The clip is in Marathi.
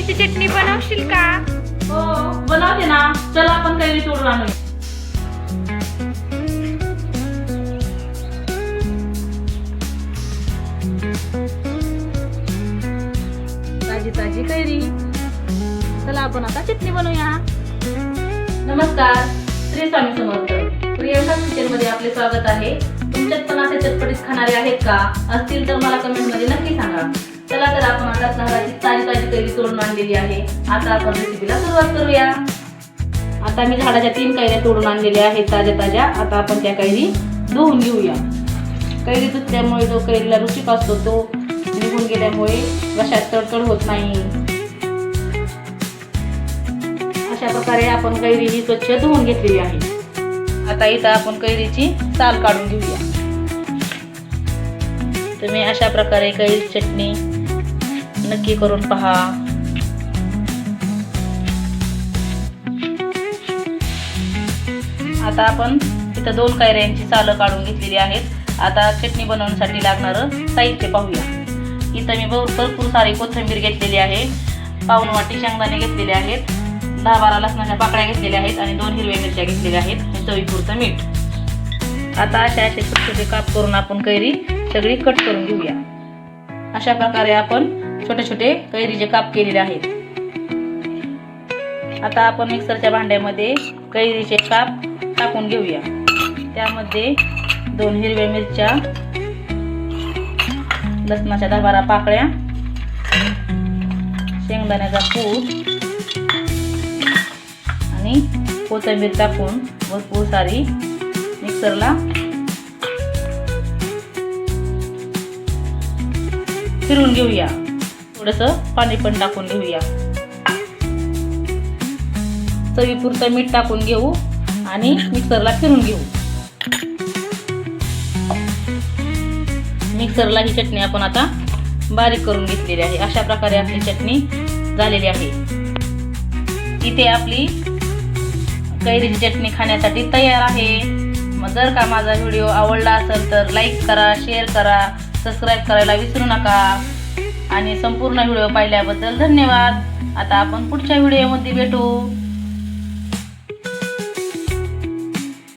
कैरीची चटणी बनवशील का? हो बनवते ना. चला आपण कैरी तोडून आणूया. ताजी ताजी कैरी. चला आपण आता चटणी बनवूया. नमस्कार, श्री स्वामी समर्थ. प्रियंका किचन मध्ये आपले स्वागत आहे. तुमच्यात पण असे चटपटीत खाणारे आहेत का? असतील तर मला कमेंट मध्ये नक्की सांगा. चला तर आपण आता झाडाची ताजी ताजी कैरी तोडून आणलेली आहे. आता आपण रेसिपीला सुरुवात करूया. आता मी झाडाच्या 3 कैऱ्या तोडून आणलेल्या आहेत ताज्या ताज्या. आता आपण त्या कैरी धुवून घेऊया. कैरी धुतल्यामुळे जो कैरीला रुचिक असतो तो निघून गेल्यामुळे घशात तडतड होत नाही. अशा प्रकारे आपण कैरी ही स्वच्छ धुवून घेतलेली आहे. आता इथं आपण कैरीची साल काढून घेऊया. तुम्ही अशा प्रकारे कैरीची चटणी नक्की करून पहा. आता आपण इथं 2 कैऱ्यांची सालं काढून घेतलेली आहेत. आता चटणी बनवण्यासाठी लागणारं साहित्य पाहूया. इथं मी भरपूर सारी कोथिंबीर घेतलेली आहे. पाऊण वाटी शेंगदाणे घेतलेले आहेत. 10-12 लसणाच्या पाकळ्या घेतलेल्या आहेत आणि 2 हिरव्या मिरच्या घेतलेल्या आहेत. चवीपुरतं मीठ. आता असे छोटे छोटे काप करून आपण कैरी सगळी कट करून घेऊया. अशा प्रकारे आपण छोटे छोटे कैरीचे काप केलेले आहेत. आता आपण मिक्सरच्या भांड्यामध्ये कैरीचे काप टाकून घेऊया. त्यामध्ये 2 हिरव्या मिरच्या, लसणाच्या 10-12 पाकळ्या, शेंगदाण्याचा कूट आणि कोथिंबीर टाकून भरपूर सारी मिक्सरला फिरवून घेऊया. थोडंसं पाणी पण टाकून घेऊया. चवीपुरतं मीठ टाकून घेऊ आणि मिक्सरला फिरून घेऊ. मिक्सरला ही चटणी आपण आता बारीक करून घेतलेली आहे. अशा प्रकारे आपली चटणी झालेली आहे. इथे आपली कैरीची चटणी खाण्यासाठी तयार आहे. मग जर का माझा व्हिडिओ आवडला असेल तर लाईक करा, शेअर करा, सबस्क्राईब करायला विसरू नका. आणि संपूर्ण व्हिडिओ पाहिल्याबद्दल धन्यवाद. आता आपण पुढच्या व्हिडिओमध्ये भेटू.